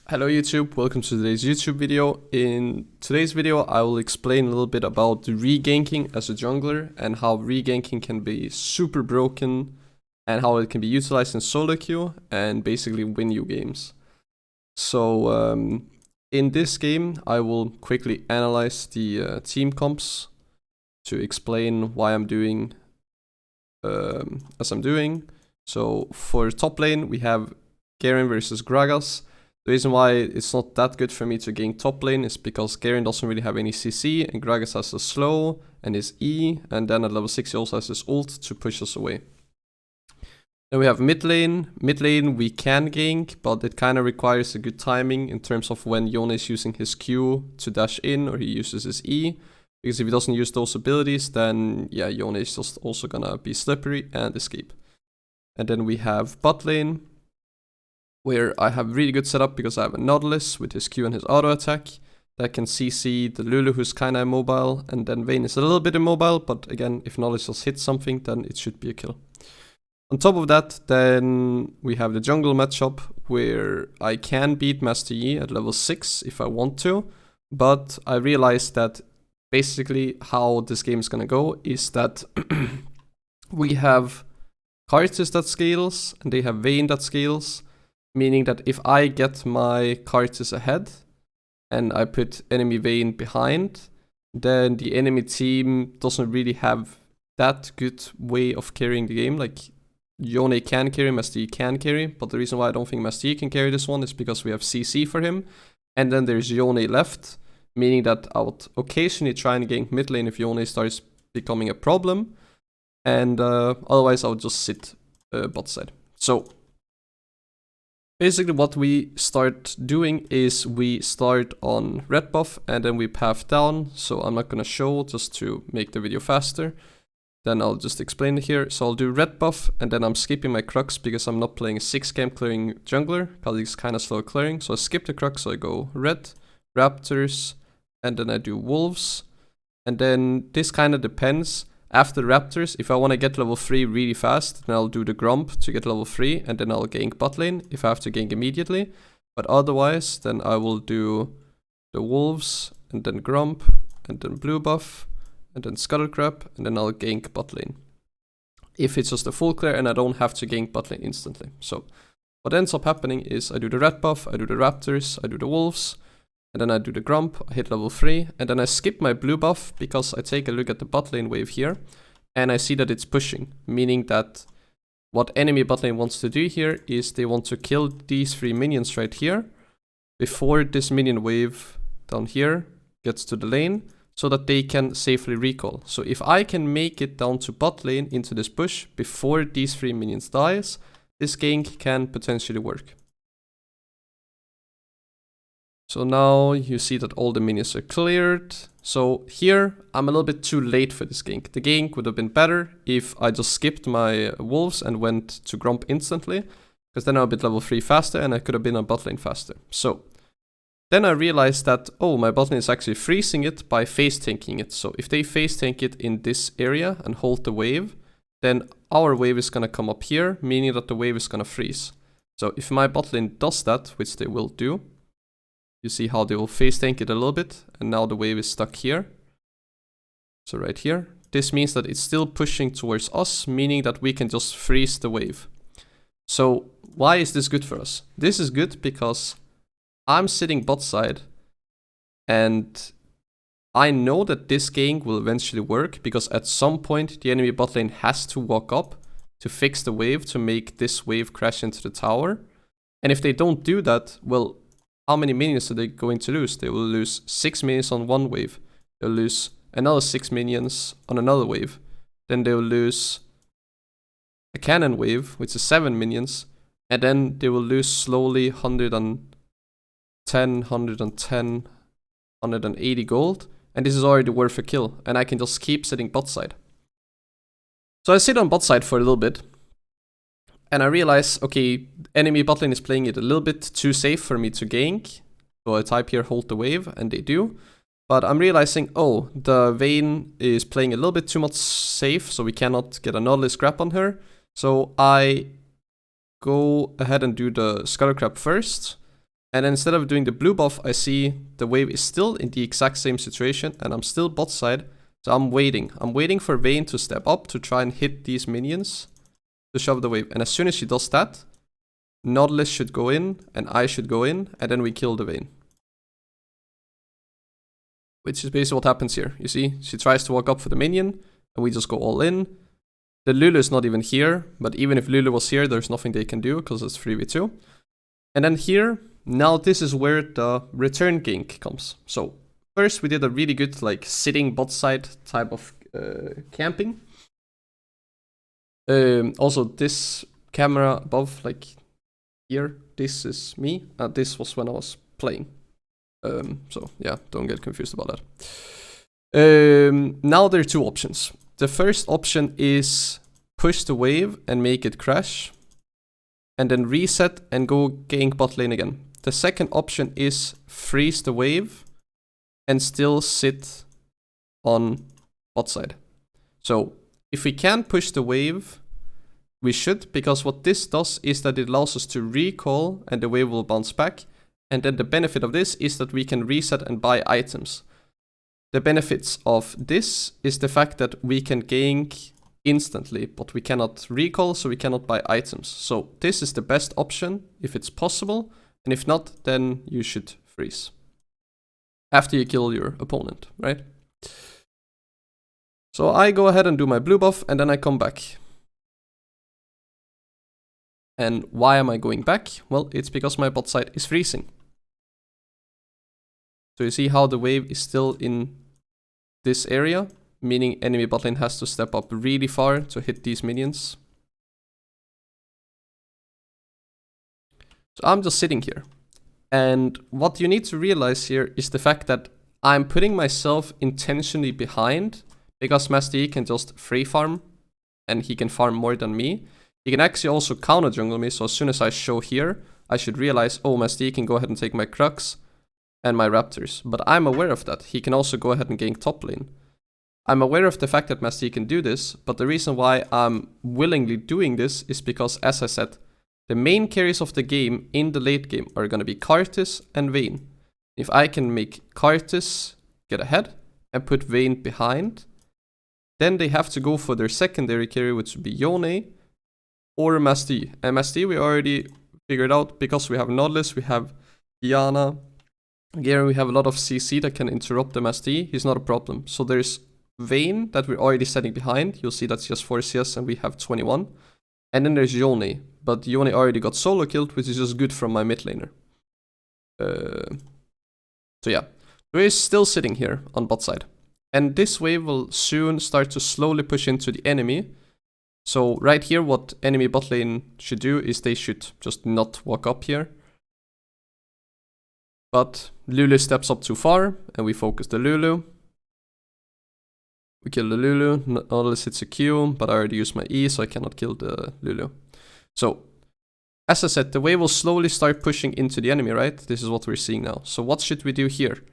Hello YouTube, welcome to today's YouTube video. In today's video I will explain a little bit about the re-ganking as a jungler and how re-ganking can be super broken and how it can be utilized in solo queue and basically win you games. So in this game I will quickly analyze the team comps to explain why I'm doing as I'm doing. So for top lane we have Garen versus Gragas. The reason why it's not that good for me to gank top lane is because Garen doesn't really have any CC and Gragas has a slow and his E, and then at level 6 he also has his ult to push us away. Then we have mid lane. Mid lane we can gank, but it kind of requires a good timing in terms of when Yone is using his Q to dash in or he uses his E. Because if he doesn't use those abilities, then yeah, Yone is just also gonna be slippery and escape. And then we have bot lane, where I have really good setup because I have a Nautilus with his Q and his auto attack that can CC the Lulu, who's kinda immobile, and then Vayne is a little bit immobile, but again, if Nautilus just hits something, then it should be a kill. On top of that, then we have the jungle matchup where I can beat Master Yi at level 6 if I want to, but I realized that basically how this game is gonna go is that we have arctis that scales and they have Vayne that scales. Meaning that if I get my arctis ahead and I put enemy Vayne behind, then the enemy team doesn't really have that good way of carrying the game. Like Yone can carry, Master Yi can carry, but the reason why I don't think Master Yi can carry this one is because we have CC for him, and then there's Yone left, meaning that I would occasionally try and gank mid lane if Yone starts becoming a problem, and otherwise I would just sit bot side. So basically what we start doing is we start on red buff and then we path down. So I'm not gonna show just to make the video faster. Then I'll just explain it here. So I'll do red buff and then I'm skipping my Crux because I'm not playing a 6 camp clearing jungler because it's kind of slow clearing. So I skip the Crux, so I go red, Raptors, and then I do Wolves. And then this kind of depends. After Raptors, if I want to get level 3 really fast, then I'll do the Grump to get level 3 and then I'll gank bot lane if I have to gank immediately. But otherwise, then I will do the Wolves and then Grump and then blue buff and then Scuttlecrab and then I'll gank bot lane. If it's just a full clear and I don't have to gank bot lane instantly. So what ends up happening is I do the red buff, I do the Raptors, I do the Wolves, and then I do the Grump, I hit level 3, and then I skip my blue buff because I take a look at the bot lane wave here, and I see that it's pushing, meaning that what enemy bot lane wants to do here is they want to kill these 3 minions right here before this minion wave down here gets to the lane, so that they can safely recall. So if I can make it down to bot lane into this push before these 3 minions dies, this gank can potentially work. So now you see that all the minions are cleared. So here I'm a little bit too late for this gank. The gank would have been better if I just skipped my Wolves and went to Grump instantly, because then I would be level 3 faster and I could have been on bot lane faster. So then I realized that, oh, my bot lane is actually freezing it by face tanking it. So if they face tank it in this area and hold the wave, then our wave is gonna come up here, meaning that the wave is gonna freeze. So if my bot lane does that, which they will do, you see how they will face tank it a little bit, and now the wave is stuck here. So right here. This means that it's still pushing towards us, meaning that we can just freeze the wave. So why is this good for us? This is good because I'm sitting bot side, and I know that this gank will eventually work, because at some point the enemy bot lane has to walk up to fix the wave to make this wave crash into the tower. And if they don't do that, well, how many minions are they going to lose? They will lose 6 minions on one wave. They'll lose another 6 minions on another wave. Then they'll lose a cannon wave, which is 7 minions. And then they will lose slowly 110, 110, 180 gold. And this is already worth a kill. And I can just keep sitting bot side. So I sit on bot side for a little bit. And I realize, okay, enemy bot lane is playing it a little bit too safe for me to gank. So I type here hold the wave, and they do. But I'm realizing, oh, the Vayne is playing a little bit too much safe, so we cannot get a Nautilus grab on her. So I go ahead and do the Scuttlecrab first. And then instead of doing the blue buff, I see the wave is still in the exact same situation and I'm still bot side. So I'm waiting. I'm waiting for Vayne to step up to try and hit these minions to shove the wave. And as soon as she does that, Nautilus should go in and I should go in and then we kill the Vayne. Which is basically what happens here. You see, she tries to walk up for the minion and we just go all in. The Lulu is not even here, but even if Lulu was here, there's nothing they can do because it's 3v2. And then here, now this is where the return gank comes. So first we did a really good like sitting bot side type of camping. Also this camera above, like here, this is me. This was when I was playing. So yeah, don't get confused about that. Now there are two options. The first option is push the wave and make it crash. And then reset and go gank bot lane again. The second option is freeze the wave and still sit on bot side. So if we can push the wave, we should, because what this does is that it allows us to recall and the wave will bounce back. And then the benefit of this is that we can reset and buy items. The benefits of this is the fact that we can gank instantly, but we cannot recall, so we cannot buy items. So this is the best option if it's possible, and if not, then you should freeze after you kill your opponent, right? So I go ahead and do my blue buff, and then I come back. And why am I going back? Well, it's because my bot side is freezing. So you see how the wave is still in this area, meaning enemy bot lane has to step up really far to hit these minions. So I'm just sitting here. And what you need to realize here is the fact that I'm putting myself intentionally behind because Master Yi can just free farm and he can farm more than me. He can actually also counter jungle me, so as soon as I show here, I should realize, oh, Master Yi can go ahead and take my Crux and my Raptors. But I'm aware of that. He can also go ahead and gank top lane. I'm aware of the fact that Master Yi can do this, but the reason why I'm willingly doing this is because, as I said, the main carries of the game in the late game are going to be Arctis and Vayne. If I can make Arctis get ahead and put Vayne behind, then they have to go for their secondary carry, which would be Yone or Master Yi. And Master Yi we already figured out because we have Nautilus, we have Diana, Garen, we have a lot of CC that can interrupt the Master Yi. He's not a problem. So there's Vayne that we're already setting behind. You'll see that's just 4 CS and we have 21. And then there's Yone. But Yone already got solo killed, which is just good from my mid laner. So yeah, we're still sitting here on bot side. And this wave will soon start to slowly push into the enemy. So right here, what enemy bot lane should do is they should just not walk up here. But Lulu steps up too far, and we focus the Lulu. We kill the Lulu, Nautilus hits a Q, but I already used my E, so I cannot kill the Lulu. So, as I said, the wave will slowly start pushing into the enemy, right? This is what we're seeing now. So what should we do here?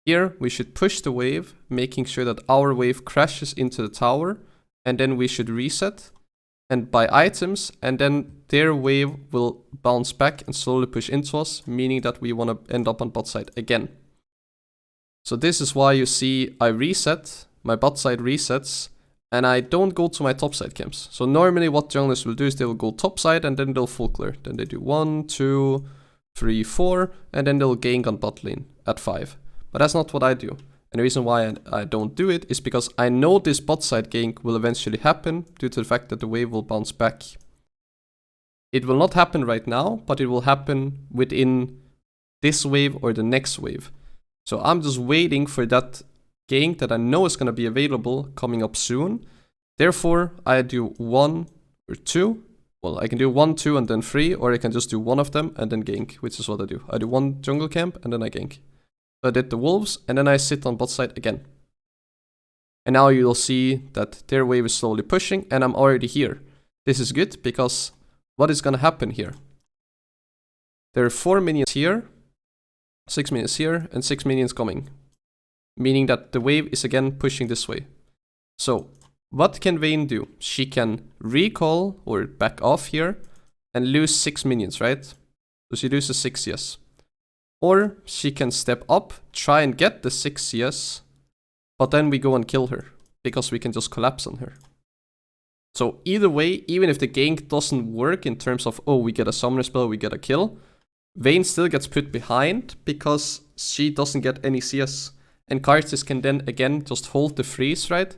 Here, we should push the wave, making sure that our wave crashes into the tower, and then we should reset and buy items, and then their wave will bounce back and slowly push into us, meaning that we want to end up on bot side again. So this is why you see I reset, my bot side resets, and I don't go to my top side camps. So normally what junglers will do is they will go top side and then they'll full clear. Then they do 1, 2, 3, 4, and then they'll gank on bot lane at 5. But that's not what I do. And the reason why I don't do it is because I know this bot side gank will eventually happen due to the fact that the wave will bounce back. It will not happen right now, but it will happen within this wave or the next wave. So I'm just waiting for that gank that I know is going to be available coming up soon. Therefore, I do 1 or 2. Well, I can do 1, 2, and then 3, or I can just do one of them and then gank, which is what I do. I do 1 jungle camp and then I gank. So I did the wolves, and then I sit on bot side again. And now you'll see that their wave is slowly pushing, and I'm already here. This is good, because what is going to happen here? There are 4 minions here, 6 minions here, and 6 minions coming. Meaning that the wave is again pushing this way. So, what can Vayne do? She can recall, or back off here, and lose 6 minions, right? So she loses 6, yes. Or she can step up, try and get the 6 CS, but then we go and kill her, because we can just collapse on her. So either way, even if the gank doesn't work in terms of, oh, we get a summoner spell, we get a kill, Vayne still gets put behind because she doesn't get any CS. And Arctis can then again just hold the freeze, right?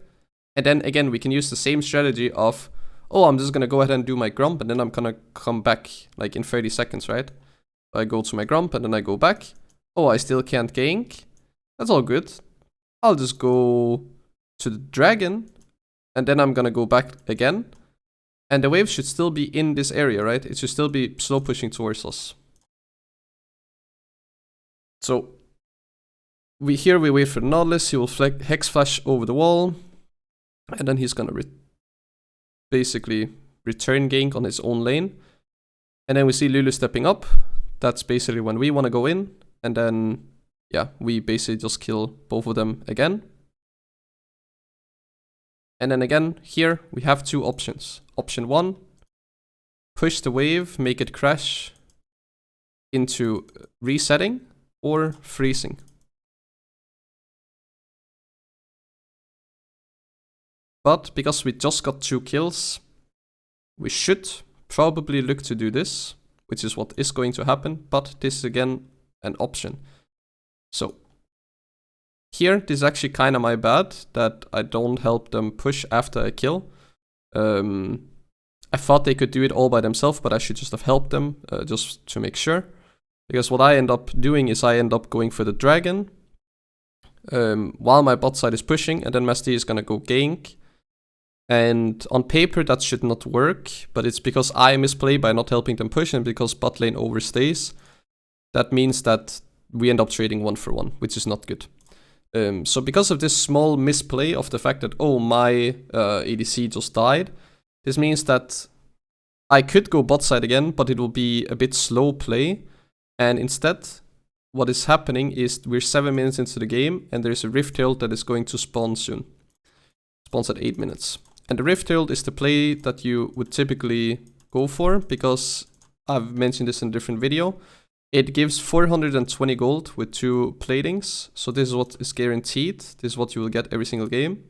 And then again, we can use the same strategy of, oh, I'm just gonna go ahead and do my grump, and then I'm gonna come back like in 30 seconds, right? I go to my grump and then I go back. Oh, I still can't gank. That's all good. I'll just go to the dragon, and then I'm gonna go back again. And the wave should still be in this area, right? It should still be slow pushing towards us. So we wait for Nautilus. He will Hex Flash over the wall, and then he's gonna basically return gank on his own lane. And then we see Lulu stepping up. That's basically when we want to go in, and then yeah, we basically just kill both of them again. And then again, here we have two options. Option 1, push the wave, make it crash into resetting or freezing. But because we just got 2 kills, we should probably look to do this, which is what is going to happen, but this is again an option. So here, this is actually kind of my bad that I don't help them push after a kill. I thought they could do it all by themselves, but I should just have helped them just to make sure. Because what I end up doing is I end up going for the dragon while my bot side is pushing, and then Masti is gonna go gank. And on paper that should not work, but it's because I misplay by not helping them push, and because bot lane overstays. That means that we end up trading 1 for 1, which is not good. So because of this small misplay of the fact that, oh, my ADC just died, this means that I could go bot side again, but it will be a bit slow play. And instead, what is happening is we're 7 minutes into the game, and there's a Rift Herald that is going to spawn soon. Spawns at 8 minutes. And the Rift Herald is the play that you would typically go for, because I've mentioned this in a different video. It gives 420 gold with 2 platings, so this is what is guaranteed. This is what you will get every single game.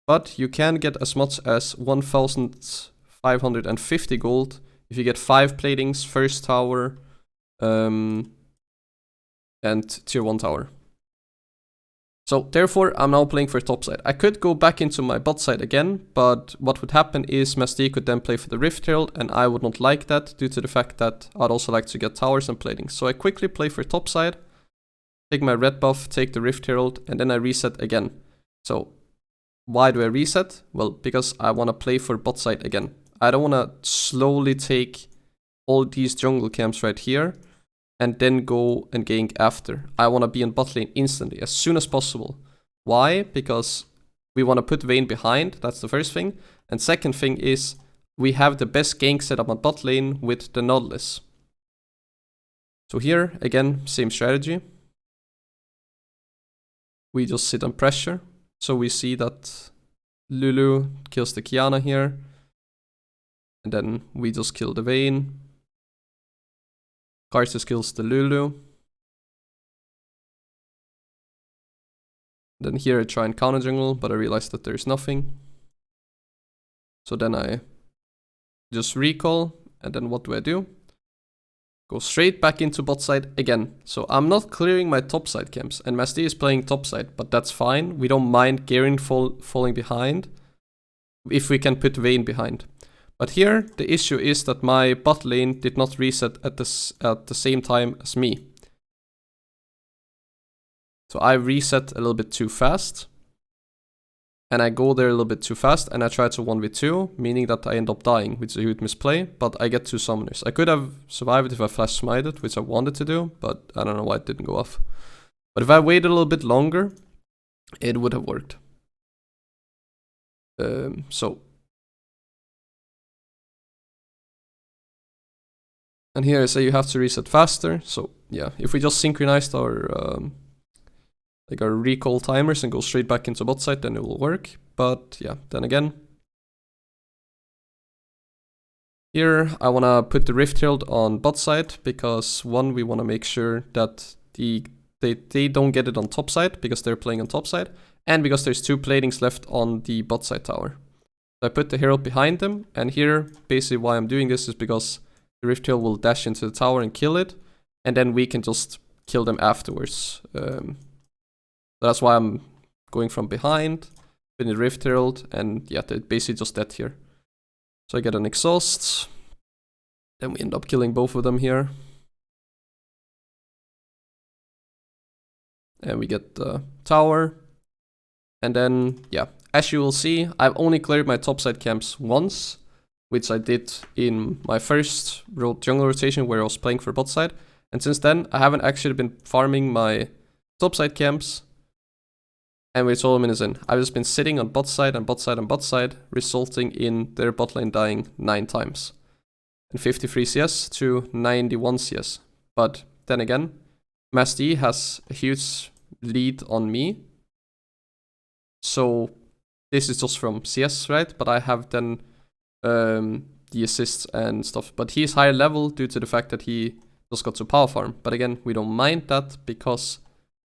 But you can get as much as 1,550 gold if you get 5 platings, first tower, and tier 1 tower. So therefore, I'm now playing for top side. I could go back into my bot side again, but what would happen is Masti could then play for the Rift Herald, and I would not like that due to the fact that I'd also like to get towers and platings. So I quickly play for top side, take my red buff, take the Rift Herald, and then I reset again. So why do I reset? Well, because I want to play for bot side again. I don't want to slowly take all these jungle camps right here and then go and gank after. I want to be in bot lane instantly, as soon as possible. Why? Because we want to put Vayne behind, that's the first thing. And second thing is, we have the best gank setup on bot lane with the Nautilus. So here, again, same strategy. We just sit on pressure. So we see that Lulu kills the Kiana here. And then we just kill the Vayne. Arctis kills the Lulu. Then here I try and counter jungle, but I realize that there's nothing. So then I just recall, and then what do? Go straight back into bot side again. So I'm not clearing my top side camps, and Masti is playing top side, but that's fine. We don't mind Garen falling behind if we can put Vayne behind. But here, the issue is that my bot lane did not reset at the same time as me. So I reset a little bit too fast. And I go there a little bit too fast, and I try to 1v2, meaning that I end up dying, which is a huge misplay, but I get 2 summoners. I could have survived if I flash smited, which I wanted to do, but I don't know why it didn't go off. But if I waited a little bit longer, it would have worked. And here I say you have to reset faster. So yeah, if we just synchronized our like our recall timers and go straight back into bot side, then it will work. But yeah, then again, Here I want to put the Rift Herald on bot side because one, we want to make sure that they don't get it on top side because they're playing on top side, and because there's 2 platings left on the bot side tower. So I put the Herald behind them, and here basically why I'm doing this is because the Rift Herald will dash into the tower and kill it, and then we can just kill them afterwards. That's why I'm going from behind with the Rift Herald, and yeah, they're basically just dead here. So I get an exhaust, then we end up killing both of them here. And we get the tower. And then, yeah, as you will see, I've only cleared my topside camps once, which I did in my first jungle rotation where I was playing for bot side. And since then, I haven't actually been farming my topside camps. And with Solomon in, I've just been sitting on bot side and bot side and bot side, resulting in their bot lane dying 9 times. And 53 CS to 91 CS. But then again, Master E has a huge lead on me. So this is just from CS, right? But I have then the assists and stuff. But he's higher level due to the fact that he just got to power farm. But again, we don't mind that because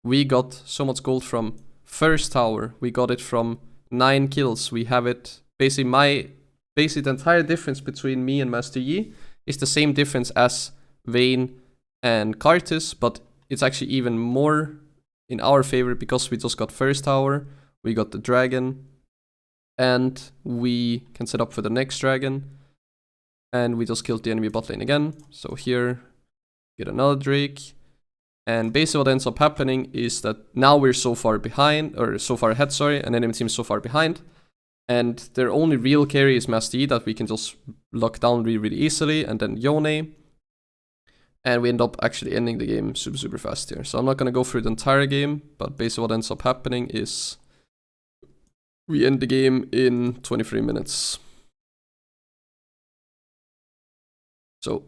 we got so much gold from first tower. We got it from 9 kills. We have it basically the entire difference between me and Master Yi is the same difference as Vayne and Arctis, but it's actually even more in our favor because we just got first tower, we got the dragon, and we can set up for the next dragon, and we just killed the enemy bot lane again. So here, get another Drake. And basically what ends up happening is that now we're so far behind, or so far ahead, sorry, and enemy team is so far behind. And their only real carry is Master E that we can just lock down really easily, and then Yone. And we end up actually ending the game super fast here. So I'm not going to go through the entire game, but basically what ends up happening is we end the game in 23 minutes. So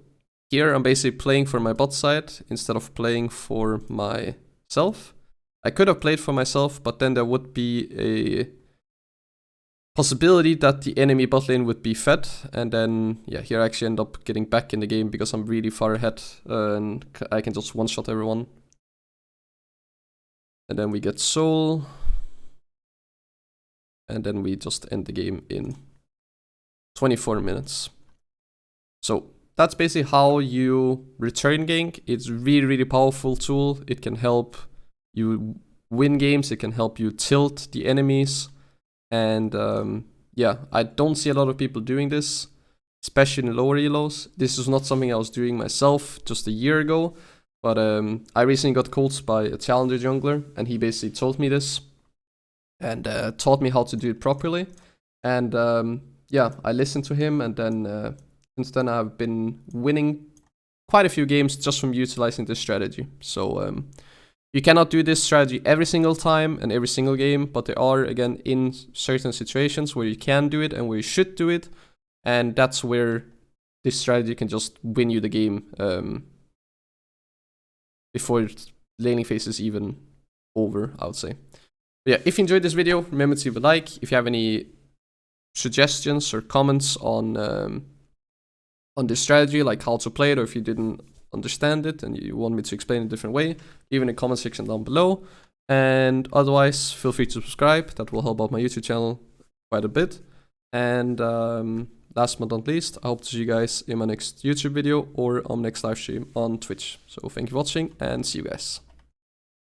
here I'm basically playing for my bot side instead of playing for myself. I could have played for myself, but then there would be a possibility that the enemy bot lane would be fed, and then yeah, here I actually end up getting back in the game because I'm really far ahead and I can just one-shot everyone. And then we get Soul, and then we just end the game in 24 minutes. So that's basically how you return gank. It's really powerful tool. It can help you win games. It can help you tilt the enemies. And yeah, I don't see a lot of people doing this, especially in lower elos. This is not something I was doing myself just a year ago. But I recently got called by a challenger jungler, and he basically told me this and taught me how to do it properly. And yeah, I listened to him, and then since then I've been winning quite a few games just from utilizing this strategy. So you cannot do this strategy every single time and every single game, but there are, again, in certain situations where you can do it and where you should do it, and that's where this strategy can just win you the game before laning phase is even over, I would say. But yeah, if you enjoyed this video, remember to leave a like. If you have any suggestions or comments on this strategy, like how to play it, or if you didn't understand it and you want me to explain it a different way, leave in the comment section down below. And otherwise, feel free to subscribe. That will help out my YouTube channel quite a bit. And last but not least, I hope to see you guys in my next YouTube video or on my next live stream on Twitch. So thank you for watching, and see you guys.